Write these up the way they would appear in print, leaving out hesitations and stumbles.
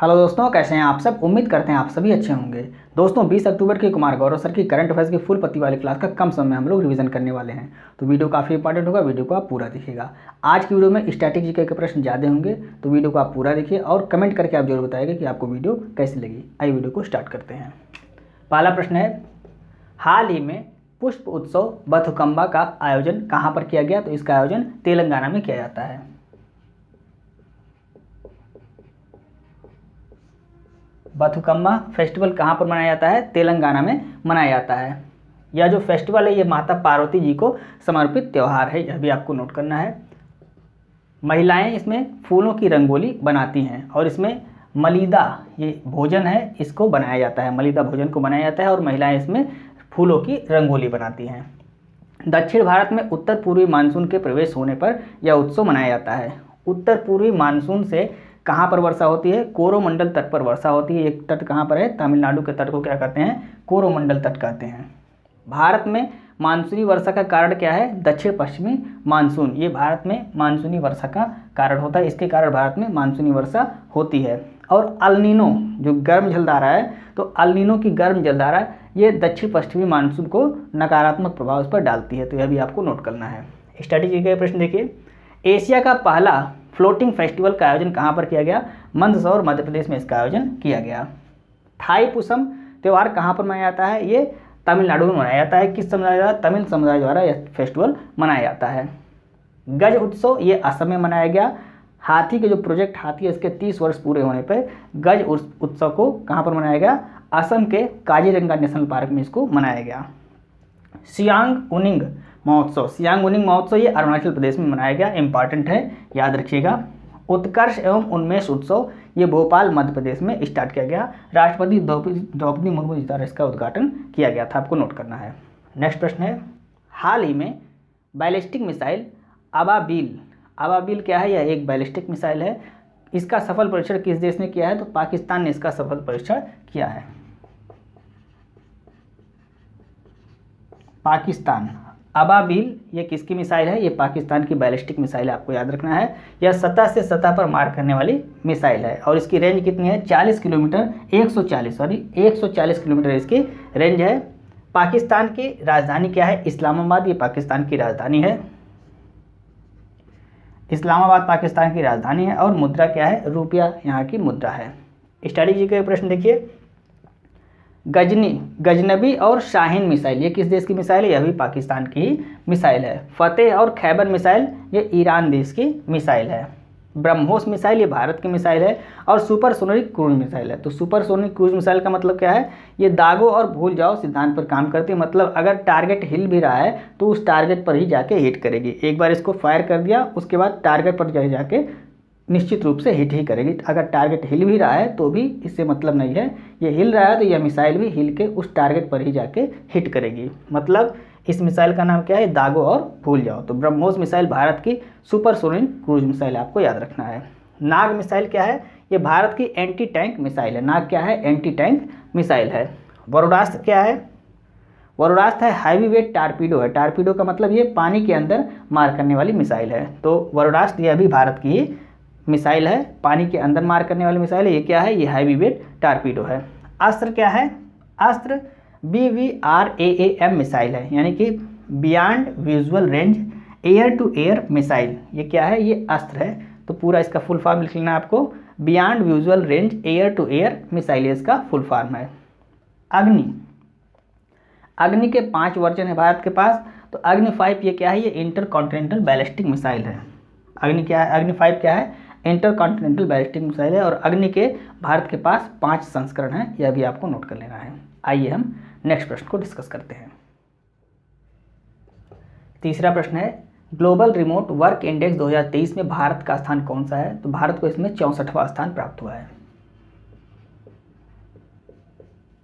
Hello दोस्तों, कैसे हैं आप सब। उम्मीद करते हैं आप सभी अच्छे होंगे। दोस्तों 20 अक्टूबर की कुमार गौरव सर की करंट अफेयर्स की फुल पत्ती वाली क्लास का कम समय में हम लोग रिवीजन करने वाले हैं, तो वीडियो काफ़ी इंपॉर्टेंट होगा। वीडियो को आप पूरा देखिएगा। आज की वीडियो में स्टैटिक जीके के प्रश्न ज़्यादा होंगे, तो वीडियो को आप पूरा देखिए और कमेंट करके आप जरूर बताइएगा कि आपको वीडियो कैसी लगी। आइए वीडियो को स्टार्ट करते हैं। पहला प्रश्न है, हाल ही में पुष्प उत्सव बथुकम्मा का आयोजन कहाँ पर किया गया? तो इसका आयोजन तेलंगाना में किया जाता है। बथुकम्मा फेस्टिवल कहाँ पर मनाया जाता है? तेलंगाना में मनाया जाता है। यह जो फेस्टिवल है ये माता पार्वती जी को समर्पित त्यौहार है, यह भी आपको नोट करना है। महिलाएं इसमें फूलों की रंगोली बनाती हैं और इसमें मलीदा ये भोजन है, इसको बनाया जाता है। मलीदा भोजन को बनाया जाता है और महिलाएं इसमें फूलों की रंगोली बनाती हैं। दक्षिण भारत में उत्तर पूर्वी मानसून के प्रवेश होने पर यह उत्सव मनाया जाता है। उत्तर पूर्वी मानसून से कहाँ पर वर्षा होती है? कोरोमंडल तट पर वर्षा होती है। एक तट कहाँ पर है? तमिलनाडु के तट को क्या कहते हैं? कोरोमंडल तट कहते हैं। भारत में मानसूनी वर्षा का कारण क्या है? दक्षिण पश्चिमी मानसून। ये भारत में मानसूनी वर्षा का कारण होता है, इसके कारण भारत में मानसूनी वर्षा होती है। और अल्नीनो जो गर्म जलधारा है, तो अल्नीनो की गर्म जलधारा ये दक्षिण पश्चिमी मानसून को नकारात्मक प्रभाव इस पर डालती है, तो यह भी आपको नोट करना है। स्ट्रैटेजी का प्रश्न देखिए, एशिया का पहला फ्लोटिंग फेस्टिवल का आयोजन कहाँ पर किया गया? मंदसौर मध्य प्रदेश में इसका आयोजन किया गया। थाई पुसम त्यौहार कहाँ पर मनाया जाता है? ये तमिलनाडु में मनाया जाता है। किस समुदाय द्वारा? तमिल समुदाय द्वारा यह फेस्टिवल मनाया जाता है। गज उत्सव ये असम में मनाया गया। हाथी के जो प्रोजेक्ट हाथी है इसके 30 वर्ष पूरे होने पर गज उत्सव को कहाँ पर मनाया गया? असम के काजीरंगा नेशनल पार्क में इसको मनाया गया। सियांग उनिंग महोत्सव, सियांग उनिंग महोत्सव ये अरुणाचल प्रदेश में मनाया गया, इंपॉर्टेंट है, याद रखिएगा। उत्कर्ष एवं उन्मेष उत्सव ये भोपाल मध्य प्रदेश में स्टार्ट किया गया। राष्ट्रपति द्रौपदी मुर्मू जी द्वारा इसका उद्घाटन किया गया था, आपको नोट करना है। नेक्स्ट प्रश्न है, हाल ही में बैलिस्टिक मिसाइल अबाबील क्या है? यह एक बैलिस्टिक मिसाइल है। इसका सफल परीक्षण किस देश ने किया है? तो पाकिस्तान ने इसका सफल परीक्षण किया है। पाकिस्तान। अबाबील ये किसकी मिसाइल है? ये पाकिस्तान की बैलिस्टिक मिसाइल है, आपको याद रखना है। यह सतह से सतह पर मार करने वाली मिसाइल है और इसकी रेंज कितनी है? 40 किलोमीटर 140 किलोमीटर इसकी रेंज है। पाकिस्तान की राजधानी क्या है? इस्लामाबाद, ये पाकिस्तान की राजधानी है। इस्लामाबाद पाकिस्तान की राजधानी है। और मुद्रा क्या है? रुपया यहाँ की मुद्रा है। स्ट्रैटेजी का प्रश्न देखिए, गजनबी और शाहीन मिसाइल ये किस देश की मिसाइल है? यह भी पाकिस्तान की ही मिसाइल है। फतेह और खैबर मिसाइल ये ईरान देश की मिसाइल है। ब्रह्मोस मिसाइल ये भारत की मिसाइल है। और सुपरसोनिक क्रूज मिसाइल है। तो सुपरसोनिक क्रूज मिसाइल का मतलब क्या है? ये दागो और भूल जाओ सिद्धांत पर काम करती है, मतलब अगर टारगेट हिल भी रहा है तो उस टारगेट पर ही जाके हिट करेगी। एक बार इसको फायर कर दिया उसके बाद टारगेट पर जाके निश्चित रूप से हिट ही करेगी। अगर टारगेट हिल भी रहा है तो भी इससे मतलब नहीं है, ये हिल रहा है तो यह मिसाइल भी हिल के उस टारगेट पर ही जाके हिट करेगी। मतलब इस मिसाइल का नाम क्या है? दागो और भूल जाओ। तो ब्रह्मोस मिसाइल भारत की सुपरसोनिक क्रूज मिसाइल आपको याद रखना है। नाग मिसाइल क्या है? ये भारत की एंटी टैंक मिसाइल है। नाग क्या है? एंटी टैंक मिसाइल है। वरुणास्त्र क्या है? वरुणास्त्र है हैवी वेट टारपीडो है। टारपीडो का मतलब ये पानी के अंदर मार करने वाली मिसाइल है। तो वरुणास्त्र यह भी भारत की ही मिसाइल है, पानी के अंदर मार करने वाली मिसाइल है। ये क्या है? ये हैवी वेट टारपीडो है। अस्त्र क्या है? अस्त्र BVRAAM मिसाइल है, यानी कि beyond visual range air to air missile. ये क्या है? ये अस्त्र है। तो पूरा इसका फुल फॉर्म लिख लेना आपको, beyond visual range air to air missile इसका फुल फॉर्म है। अग्नि के 5 वर्जन है भारत के पास। तो अग्नि 5 ये क्या है? ये इंटरकॉन्टिनेंटल बैलिस्टिक मिसाइल है। अग्नि क्या है? अग्नि 5 क्या है? इंटरकॉन्टिनेंटल बैलिस्टिक मिसाइल है। और अग्नि के भारत के पास 5 संस्करण हैं, यह भी आपको नोट कर लेना है। आइए हम नेक्स्ट प्रश्न को डिस्कस करते हैं। तीसरा प्रश्न है, ग्लोबल रिमोट वर्क इंडेक्स 2023 में भारत का स्थान कौन सा है? तो भारत को इसमें 64वां स्थान प्राप्त हुआ है।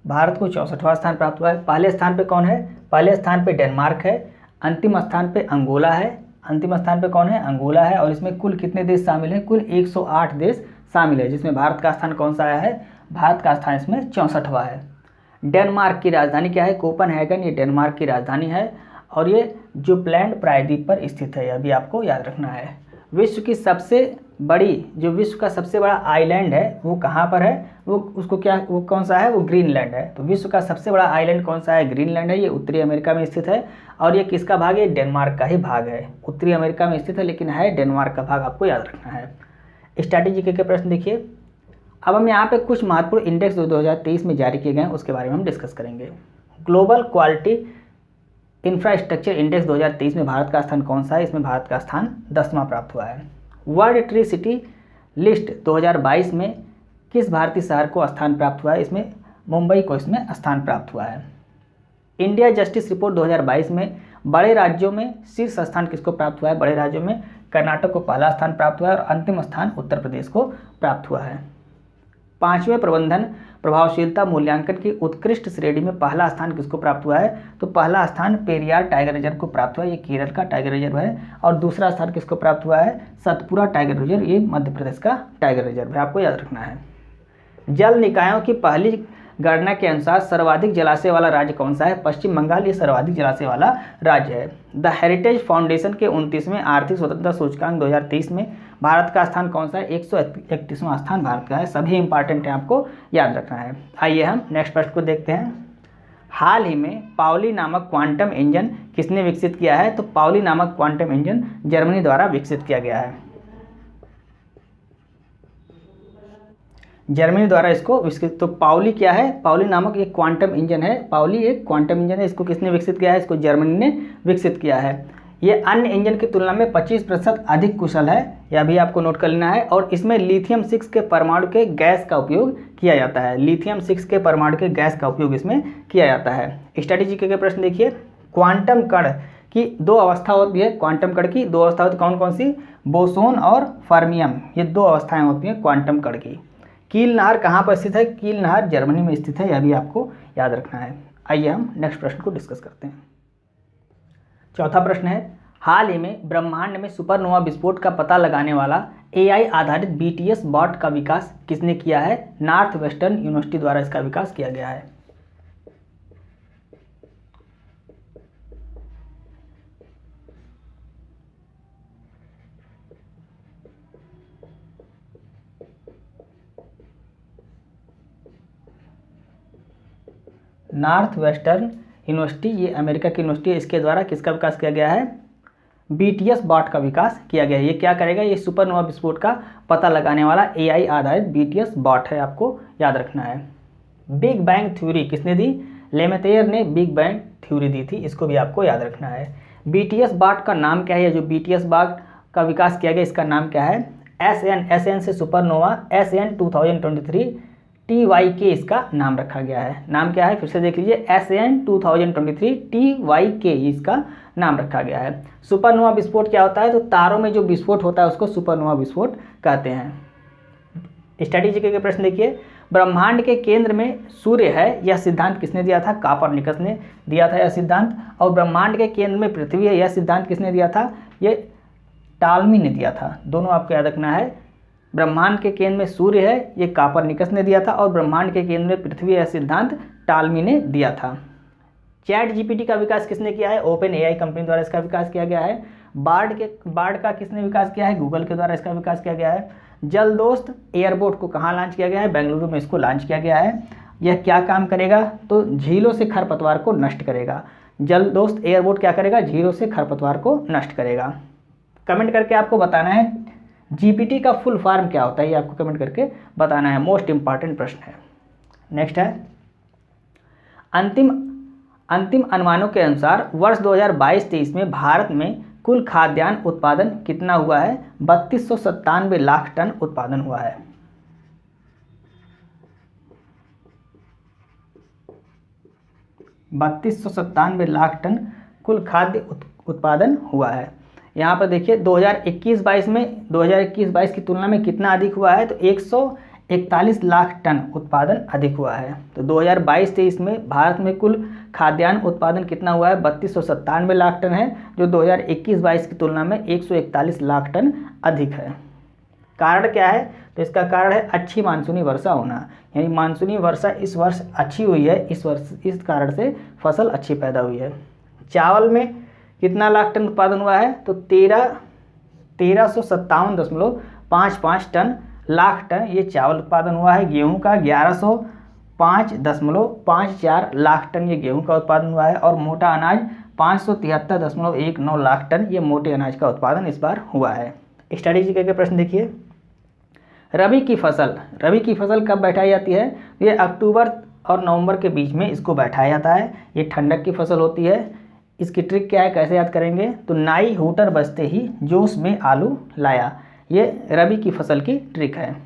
भारत को 64वां स्थान प्राप्त हुआ है। पहले स्थान पे कौन है? पहले स्थान पे डेनमार्क है। अंतिम स्थान पे अंगोला है। अंतिम स्थान पे कौन है? अंगोला है। और इसमें कुल कितने देश शामिल हैं? कुल 108 देश शामिल है, जिसमें भारत का स्थान कौन सा आया है? भारत का स्थान इसमें 64वां है। डेनमार्क की राजधानी क्या है? कोपेनहेगन, ये डेनमार्क की राजधानी है और ये जुपलैंड प्रायद्वीप पर स्थित है, यह भी आपको याद रखना है। विश्व की सबसे बड़ी, जो विश्व का सबसे बड़ा आइलैंड है वो कहाँ पर है, वो उसको क्या, वो कौन सा है, वो ग्रीनलैंड है। तो विश्व का सबसे बड़ा आइलैंड कौन सा है, ग्रीनलैंड है। ये उत्तरी अमेरिका में स्थित है और ये किसका भाग है, डेनमार्क का ही भाग है। उत्तरी अमेरिका में स्थित है लेकिन है डेनमार्क का भाग, आपको याद रखना है। स्ट्रैटेजी के प्रश्न देखिए। अब हम यहाँ पे कुछ महत्वपूर्ण इंडेक्स जो 2023 में जारी किए गए हैं उसके बारे में हम डिस्कस करेंगे। ग्लोबल क्वालिटी इंफ्रास्ट्रक्चर इंडेक्स 2023 में भारत का स्थान कौन सा है, इसमें भारत का स्थान 10वां प्राप्त हुआ है। वर्ल्ड ट्री सिटी लिस्ट 2022 में किस भारतीय शहर को स्थान प्राप्त हुआ है, इसमें मुंबई को इसमें स्थान प्राप्त हुआ है। इंडिया जस्टिस रिपोर्ट 2022 में बड़े राज्यों में शीर्ष स्थान किसको प्राप्त हुआ है, बड़े राज्यों में कर्नाटक को पहला स्थान प्राप्त हुआ है और अंतिम स्थान उत्तर प्रदेश को प्राप्त हुआ है। 5वें प्रबंधन प्रभावशीलता मूल्यांकन की उत्कृष्ट श्रेणी में पहला स्थान किसको प्राप्त हुआ है, तो पहला स्थान पेरियार टाइगर रिजर्व को प्राप्त हुआ है, ये केरल का टाइगर रिजर्व है। और दूसरा स्थान किसको प्राप्त हुआ है, सतपुरा टाइगर रिजर्व, ये मध्य प्रदेश का टाइगर रिजर्व है, आपको याद रखना है। जल निकायों की पहली गणना के अनुसार सर्वाधिक जलाशय वाला राज्य कौन सा है, पश्चिम बंगाल, ये सर्वाधिक जलाशय वाला राज्य है। द हेरिटेज फाउंडेशन के 29वें आर्थिक स्वतंत्रता सूचकांक 2023 में भारत का स्थान कौन सा है, 131वां स्थान भारत का है। सभी इंपॉर्टेंट है, आपको याद रखना है। आइए हम नेक्स्ट प्रश्न को देखते हैं। हाल ही में पाउली नामक क्वांटम इंजन किसने विकसित किया है, तो पाउली नामक क्वांटम इंजन जर्मनी द्वारा विकसित किया गया है। जर्मनी द्वारा इसको विकसित, तो पाउली क्या है, पाउली नामक एक क्वांटम इंजन है। पाउली एक क्वांटम इंजन है, इसको किसने विकसित किया है, इसको जर्मनी ने विकसित किया है। ये अन्य इंजन की तुलना में 25% अधिक कुशल है, यह भी आपको नोट कर लेना है। और इसमें लिथियम 6 के परमाणु के गैस का उपयोग किया जाता है, लिथियम 6 के परमाणु के गैस का उपयोग इसमें किया जाता है। स्ट्रैटेजी के प्रश्न देखिए। क्वांटम कण की दो अवस्था होती है, क्वांटम कण की दो अवस्था होती है, कौन कौन सी, बोसोन और फर्मियम, ये दो अवस्थाएं होती हैं क्वांटम कण की। कील नहर कहाँ पर स्थित है, कील नहर जर्मनी में स्थित है, यह भी आपको याद रखना है। आइए हम नेक्स्ट प्रश्न को डिस्कस करते हैं। चौथा प्रश्न है, हाल ही में ब्रह्मांड में सुपरनोवा विस्फोट का पता लगाने वाला AI आधारित BTS बॉट का विकास किसने किया है, नॉर्थ वेस्टर्न यूनिवर्सिटी द्वारा इसका विकास किया गया है। नॉर्थ वेस्टर्न यूनिवर्सिटी, ये अमेरिका की यूनिवर्सिटी है, इसके द्वारा किसका विकास किया गया है, BTS बॉट का विकास किया गया है। ये क्या करेगा, ये सुपरनोवा विस्फोट का पता लगाने वाला AI आधारित BTS बॉट है, आपको याद रखना है। बिग बैंग थ्योरी किसने दी, लेमेतेयर ने बिग बैंग थ्योरी दी थी, इसको भी आपको याद रखना है। BTS बॉट का नाम क्या है, जो BTS बॉट का विकास किया गया इसका नाम क्या है, SN से सुपरनोवा, SN 2023 TYK इसका नाम रखा गया है। नाम क्या है, फिर से देख लीजिए, SN 2023 TYK इसका नाम रखा गया है। सुपरनोवा विस्फोट क्या होता है, तो तारों में जो विस्फोट होता है उसको सुपरनोवा विस्फोट कहते हैं। स्ट्रैटेजी के प्रश्न देखिए। ब्रह्मांड के केंद्र में सूर्य है, यह सिद्धांत किसने दिया था, कोपरनिकस ने दिया था यह सिद्धांत। और ब्रह्मांड के केंद्र में पृथ्वी है, यह सिद्धांत किसने दिया था, ये टालमी ने दिया था। दोनों आपको याद रखना है। ब्रह्मांड के केंद्र में सूर्य है, ये कोपरनिकस ने दिया था, और ब्रह्मांड के केंद्र में पृथ्वी है सिद्धांत टालमी ने दिया था। चैट जीपीटी का विकास किसने किया है, ओपन AI कंपनी द्वारा इसका विकास किया गया है। बार्ड का किसने विकास किया है, गूगल के द्वारा इसका विकास किया गया है। जलदोस्त एयरबोट को कहाँ लॉन्च किया गया है, बेंगलुरु में इसको लॉन्च किया गया है। यह क्या काम करेगा, तो झीलों से खरपतवार को नष्ट करेगा। जलदोस्त एयरबोट क्या करेगा, झीलों से खरपतवार को नष्ट करेगा। कमेंट करके आपको बताना है जीपीटी का फुल फॉर्म क्या होता है, ये आपको कमेंट करके बताना है, मोस्ट इंपॉर्टेंट प्रश्न है। नेक्स्ट है, अंतिम अनुमानों के अनुसार वर्ष 2022-23 में भारत में कुल खाद्यान्न उत्पादन कितना हुआ है, 3297 लाख टन उत्पादन हुआ है। $3297 लाख टन कुल खाद्य उत्पादन हुआ है। यहाँ पर देखिए 2021-22 में 2021-22 की तुलना में कितना अधिक हुआ है, तो 141 लाख टन उत्पादन अधिक हुआ है। तो 2022-23 में भारत में कुल खाद्यान्न उत्पादन कितना हुआ है, 3297 लाख टन है, जो 2021-22 की तुलना में 141 लाख टन अधिक है। कारण क्या है, तो इसका कारण है अच्छी मानसूनी वर्षा होना, यानी मानसूनी वर्षा इस वर्ष अच्छी हुई है, इस कारण से फसल अच्छी पैदा हुई है। चावल में कितना लाख टन उत्पादन हुआ है, तो 1357.55 टन लाख टन ये चावल उत्पादन हुआ है। गेहूं का 1105.54 लाख टन ये गेहूं का उत्पादन हुआ है। और मोटा अनाज 573.19 लाख टन ये मोटे अनाज का उत्पादन इस बार हुआ है। स्टडी जीके के प्रश्न देखिए। रबी की फसल कब बैठाई जाती है? ये अक्टूबर और नवंबर के बीच में इसको बैठाया जाता है। ये ठंडक की फसल होती है। इसकी ट्रिक क्या है, कैसे याद करेंगे? तो नाई हूटर बजते ही जोश में आलू लाया, ये रबी की फसल की ट्रिक है।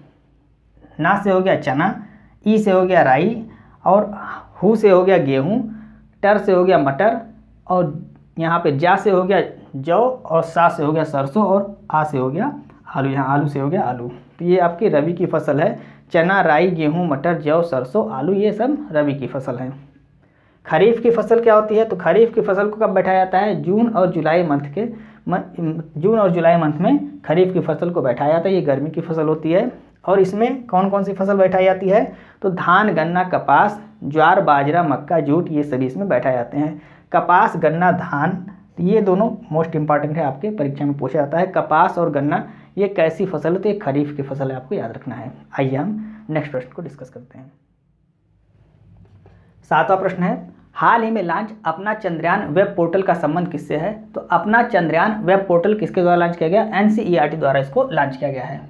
ना से हो गया चना, ई से हो गया राई, और हु से हो गया गेहूँ, टर से हो गया मटर, और यहाँ पे जा से हो गया जौ, और सा से हो गया सरसों, और आ से हो गया आलू। यहाँ आलू से हो गया आलू। तो ये आपकी रबी की फसल है। चना, राई, गेहूँ, मटर, जौ, सरसों, आलू ये सब रबी की फसल है। खरीफ की फसल क्या होती है? तो खरीफ की फसल को कब बैठाया जाता है? जून और जुलाई मंथ में खरीफ की फसल को बैठाया जाता है। ये गर्मी की फसल होती है। और इसमें कौन कौन सी फसल बैठाई जाती है? तो धान, गन्ना, कपास, ज्वार, बाजरा, मक्का, जूट ये सभी इसमें बैठाए जाते हैं। कपास, गन्ना, धान ये दोनों मोस्ट इंपॉर्टेंट है, आपके परीक्षा में पूछा जाता है। कपास और गन्ना ये कैसी फसल है? तो ये खरीफ की फसल है, आपको याद रखना है। आइए हम नेक्स्ट प्रश्न को डिस्कस करते हैं। 7वां प्रश्न है, हाल ही में लॉन्च अपना चंद्रयान वेब पोर्टल का संबंध किससे है? तो अपना चंद्रयान वेब पोर्टल किसके द्वारा लॉन्च किया गया? NCERT द्वारा इसको लॉन्च किया गया है।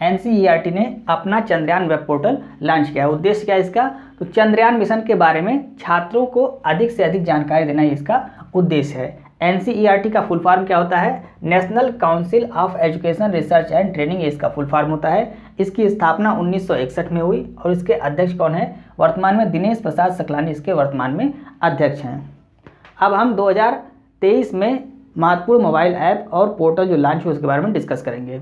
NCERT ने अपना चंद्रयान वेब पोर्टल लॉन्च किया है। उद्देश्य क्या है इसका? तो चंद्रयान मिशन के बारे में छात्रों को अधिक से अधिक जानकारी देना ही इसका उद्देश्य है। NCERT का फुल फॉर्म क्या होता है? National council of education research and training, ये इसका फुल फॉर्म होता है। इसकी स्थापना 1961 में हुई और इसके अध्यक्ष कौन है? वर्तमान में दिनेश प्रसाद सकलानी इसके वर्तमान में अध्यक्ष हैं। अब हम 2023 में महत्वपूर्ण मोबाइल ऐप और पोर्टल जो लॉन्च हुए उसके बारे में डिस्कस करेंगे।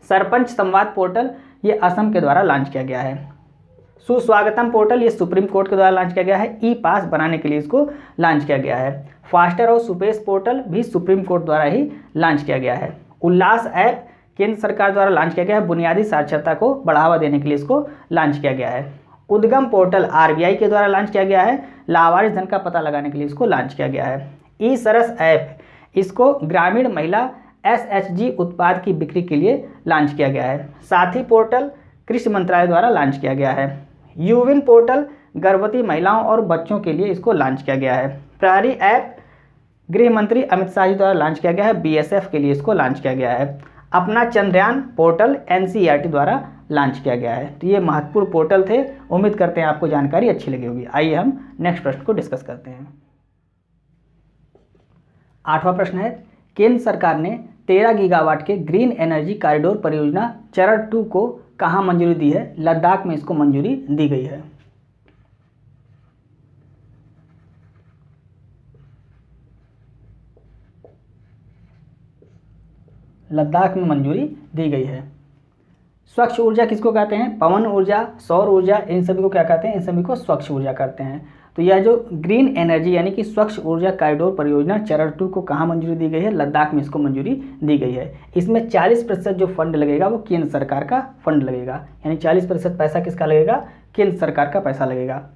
सरपंच संवाद पोर्टल ये असम के द्वारा लॉन्च किया गया है। सुस्वागतम पोर्टल ये सुप्रीम कोर्ट के द्वारा लॉन्च किया गया है। ई पास बनाने के लिए इसको लॉन्च किया गया है। फास्टर और सुपेश पोर्टल भी सुप्रीम कोर्ट द्वारा ही लॉन्च किया गया है। उल्लास ऐप केंद्र सरकार द्वारा लॉन्च किया गया है। बुनियादी साक्षरता को बढ़ावा देने के लिए इसको लॉन्च किया गया है। उद्गम पोर्टल RBI के द्वारा लॉन्च किया गया है। लावारिस धन का पता लगाने के लिए इसको लॉन्च किया गया है। ई सरस ऐप इसको ग्रामीण महिला SHG उत्पाद की बिक्री के लिए लॉन्च किया गया है। साथी पोर्टल कृषि मंत्रालय द्वारा लॉन्च किया गया है। यूविन पोर्टल गर्भवती महिलाओं और बच्चों के लिए इसको लॉन्च किया गया है। प्रहरी ऐप गृह मंत्री अमित शाह जी द्वारा लॉन्च किया गया है। BSF के लिए इसको लॉन्च किया गया है। अपना चंद्रयान पोर्टल NCERT द्वारा लॉन्च किया गया है। तो ये महत्वपूर्ण पोर्टल थे। उम्मीद करते हैं आपको जानकारी अच्छी लगी होगी। आइए हम नेक्स्ट प्रश्न को डिस्कस करते हैं। 8वां प्रश्न है, केंद्र सरकार ने 13 गीगावाट के ग्रीन एनर्जी कॉरिडोर परियोजना चरण 2 को कहाँ मंजूरी दी है? लद्दाख में इसको मंजूरी दी गई है। लद्दाख में मंजूरी दी गई है। स्वच्छ ऊर्जा किसको कहते हैं? पवन ऊर्जा, सौर ऊर्जा, इन सभी को क्या कहते हैं? इन सभी को स्वच्छ ऊर्जा कहते हैं। तो यह जो ग्रीन एनर्जी यानी कि स्वच्छ ऊर्जा कॉरिडोर परियोजना चरण 2 को कहाँ मंजूरी दी गई है? लद्दाख में इसको मंजूरी दी गई है। इसमें 40% जो फंड लगेगा वो केंद्र सरकार का फंड लगेगा, यानी 40% पैसा किसका लगेगा? केंद्र सरकार का पैसा लगेगा।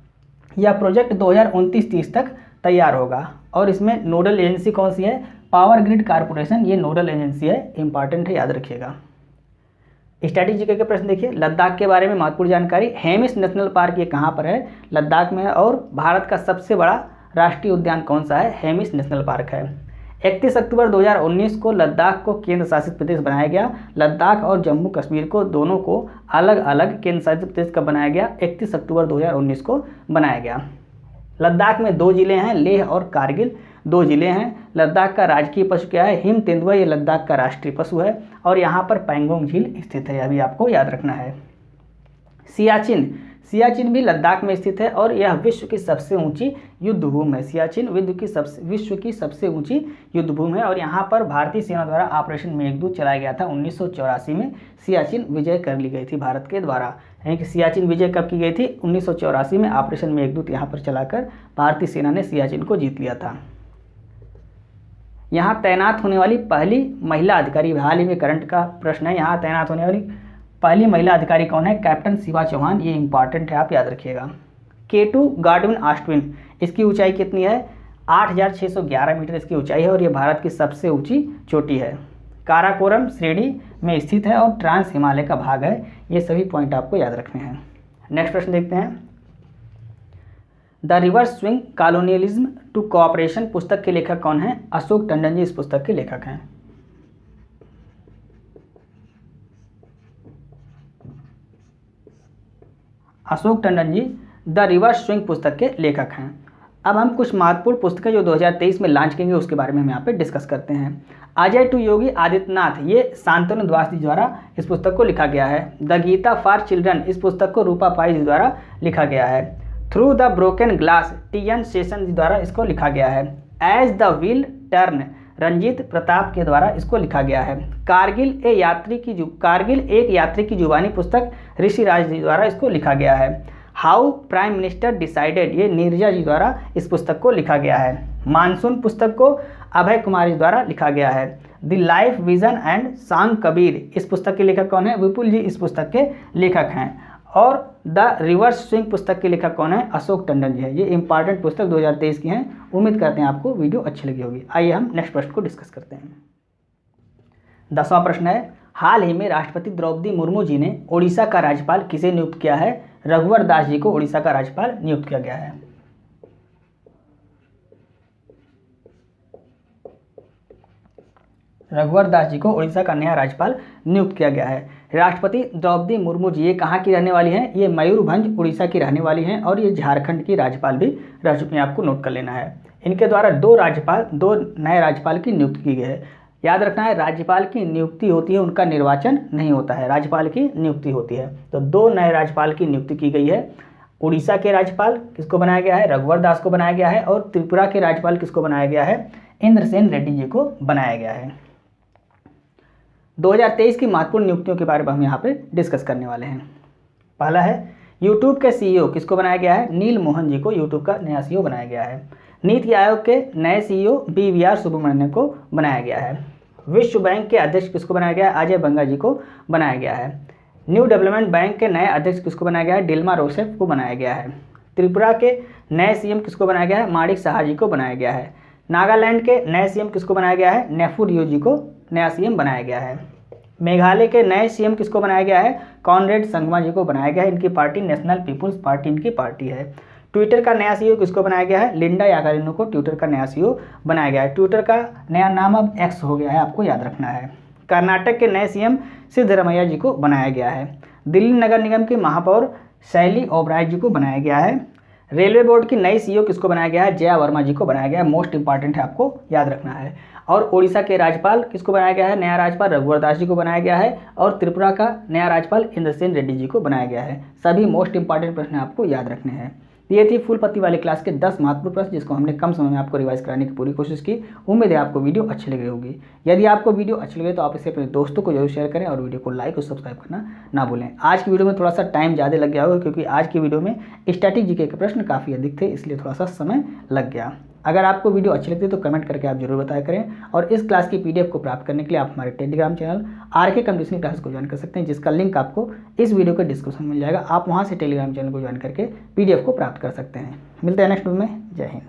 यह प्रोजेक्ट 2029-30 तक तैयार होगा। और इसमें नोडल एजेंसी कौन सी है? पावर ग्रिड कारपोरेशन ये नोडल एजेंसी है। इंपॉर्टेंट है, याद रखिएगा। स्टैटिक जीके के प्रश्न देखिए। लद्दाख के बारे में महत्वपूर्ण जानकारी। हेमिस नेशनल पार्क ये कहाँ पर है? लद्दाख में है। और भारत का सबसे बड़ा राष्ट्रीय उद्यान कौन सा है? हेमिस नेशनल पार्क है। 31 अक्टूबर 2019 को लद्दाख को केंद्र शासित प्रदेश बनाया गया। लद्दाख और जम्मू कश्मीर को दोनों को अलग अलग केंद्र शासित प्रदेश कब बनाया गया? 31 अक्टूबर 2019 को बनाया गया। लद्दाख में 2 जिले हैं, लेह और कारगिल 2 जिले हैं। लद्दाख का राजकीय पशु क्या है? हिम तेंदुआ ये लद्दाख का राष्ट्रीय पशु है। और यहाँ पर पैंगोंग झील स्थित है, अभी आपको याद रखना है। सियाचिन भी लद्दाख में स्थित है और यह विश्व की सबसे ऊंची युद्ध भूमि है। सियाचिन विश्व की सबसे ऊंची युद्ध भूमि है। और यहाँ पर भारतीय सेना द्वारा ऑपरेशन मेघदूत चलाया गया था। 1984 में सियाचिन विजय कर ली गई थी भारत के द्वारा। यानी कि सियाचिन विजय कब की गई थी? 1984 में ऑपरेशन मेघदूत यहाँ पर चलाकर भारतीय सेना ने सियाचिन को जीत लिया था। यहाँ तैनात होने वाली पहली महिला अधिकारी, हाल ही में करंट का प्रश्न है, यहाँ तैनात होने वाली पहली महिला अधिकारी कौन है? कैप्टन शिवा चौहान। ये इंपॉर्टेंट है, आप याद रखिएगा। K2 गॉडविन ऑस्टिन इसकी ऊंचाई कितनी है? 8,611 मीटर इसकी ऊंचाई है और ये भारत की सबसे ऊंची चोटी है। काराकोरम श्रेणी में स्थित है और ट्रांस हिमालय का भाग है। ये सभी पॉइंट आपको याद रखने हैं। नेक्स्ट प्रश्न देखते हैं। The reverse swing colonialism to cooperation पुस्तक के लेखक कौन है? अशोक टंडन जी इस पुस्तक के लेखक हैं। Ashok Tandon ji the reverse swing पुस्तक के लेखक हैं। अब हम कुछ महत्वपूर्ण पुस्तकें जो 2023 में लॉन्च करेंगे उसके बारे में हम यहाँ पे डिस्कस करते हैं। अजय टू योगी आदित्यनाथ, ये शांतनु दास जी द्वारा इस पुस्तक को लिखा गया है। द गीता फॉर चिल्ड्रन, इस पुस्तक को रूपा पाई जी द्वारा लिखा गया है। Through the broken glass, T N. Seshan ji द्वारा इसको लिखा गया है। As the wheel turn, Ranjit Pratap के द्वारा इसको लिखा गया है। कारगिल एक यात्री की जुबानी पुस्तक, ऋषिराज जी द्वारा इसको लिखा गया है। हाउ प्राइम मिनिस्टर डिसाइडेड, ये नीरजा जी द्वारा इस पुस्तक को लिखा गया है। मानसून पुस्तक को अभय कुमार जी द्वारा लिखा गया है। The life vision and song Kabir, इस पुस्तक के लेखक कौन है? विपुल जी इस पुस्तक के लेखक हैं। और द रिवर्स स्विंग पुस्तक के लेखक कौन है? अशोक टंडन जी है। ये इंपॉर्टेंट पुस्तक 2023 की हैं। उम्मीद करते हैं आपको वीडियो अच्छी लगी होगी। आइए हम नेक्स्ट प्रश्न को डिस्कस करते हैं। 10वां प्रश्न है, हाल ही में राष्ट्रपति द्रौपदी मुर्मू जी ने ओडिशा का राज्यपाल किसे नियुक्त किया है? रघुवर दास जी को ओडिशा का राज्यपाल नियुक्त किया गया है। रघुवर दास जी को ओडिशा का नया राज्यपाल नियुक्त किया गया है। राष्ट्रपति द्रौपदी मुर्मू जी ये कहाँ की रहने वाली हैं? ये मयूरभंज उड़ीसा की रहने वाली हैं और ये झारखंड की राज्यपाल भी रह चुकी हैं, आपको नोट कर लेना है। इनके द्वारा दो नए राज्यपाल की नियुक्ति की गई है। याद रखना है, राज्यपाल की नियुक्ति होती है, उनका निर्वाचन नहीं होता है। राज्यपाल की नियुक्ति होती है। तो 2 नए राज्यपाल की नियुक्ति की गई है। उड़ीसा के राज्यपाल किसको बनाया गया है? रघुवर दास को बनाया गया है। और त्रिपुरा के राज्यपाल किसको बनाया गया है? इंद्रसेन रेड्डी जी को बनाया गया है। 2023 की महत्वपूर्ण नियुक्तियों के बारे में हम यहाँ पे डिस्कस करने वाले हैं। पहला है, यूट्यूब के सीईओ किसको बनाया गया है? नील मोहन जी को यूट्यूब का नया सीईओ बनाया गया है। नीति आयोग के नए सीईओ BVR सुब्रमण्यम को बनाया गया है। विश्व बैंक के अध्यक्ष किसको बनाया गया है? अजय बंगा जी को बनाया गया है। न्यू डेवलपमेंट बैंक के नए अध्यक्ष किसको बनाया गया है? डिल्मा रोसेफ को बनाया गया है। त्रिपुरा के नए सीएम किसको बनाया गया है? माणिक साहा जी को बनाया गया है। नागालैंड के नए सीएम किसको बनाया गया है? नेफू रियो जी को नया सीएम बनाया गया है। मेघालय के नए सीएम किसको बनाया गया है? कॉनरेड संगमा जी को बनाया गया है। इनकी पार्टी नेशनल पीपुल्स पार्टी इनकी पार्टी है। ट्विटर का नया सीईओ किसको बनाया गया है? लिंडा याकारिनो को ट्विटर का नया सीईओ बनाया गया है। ट्विटर का नया नाम अब एक्स हो गया है, आपको याद रखना है। कर्नाटक के नए सीएम सिद्धरमैया जी को बनाया गया है। दिल्ली नगर निगम की महापौर शैली ओबराय जी को बनाया गया है। रेलवे बोर्ड की नई सीईओ किसको बनाया गया है? जया वर्मा जी को बनाया गया है। मोस्ट इंपॉर्टेंट है, आपको याद रखना है। और ओडिशा के राज्यपाल किसको बनाया गया है? नया राज्यपाल रघुवर दास जी को बनाया गया है। और त्रिपुरा का नया राज्यपाल इंद्रसेन रेड्डी जी को बनाया गया है। सभी मोस्ट इंपॉर्टेंट प्रश्न आपको याद रखने हैं। ये थी फुल पत्ती वाली क्लास के 10 महत्वपूर्ण प्रश्न जिसको हमने कम समय में आपको रिवाइज कराने की पूरी कोशिश की। उम्मीद है आपको वीडियो अच्छी लगी होगी। यदि आपको वीडियो अच्छी लगे तो आप इसे अपने दोस्तों को जरूर शेयर करें और वीडियो को लाइक और सब्सक्राइब करना ना भूलें। आज की वीडियो में थोड़ा सा टाइम ज़्यादा लग गया होगा क्योंकि आज की वीडियो में स्टैटिक जीके के प्रश्न काफ़ी अधिक थे, इसलिए थोड़ा सा समय लग गया। अगर आपको वीडियो अच्छी लगती है तो कमेंट करके आप जरूर बताया करें। और इस क्लास की PDF को प्राप्त करने के लिए आप हमारे Telegram channel RK conditioning classes को ज्वाइन कर सकते हैं, जिसका लिंक आपको इस वीडियो के डिस्क्रिप्शन में मिल जाएगा। आप वहां से टेलीग्राम चैनल को ज्वाइन करके PDF को प्राप्त कर सकते हैं। मिलते हैं नेक्स्ट वीडियो में। जय हिंद।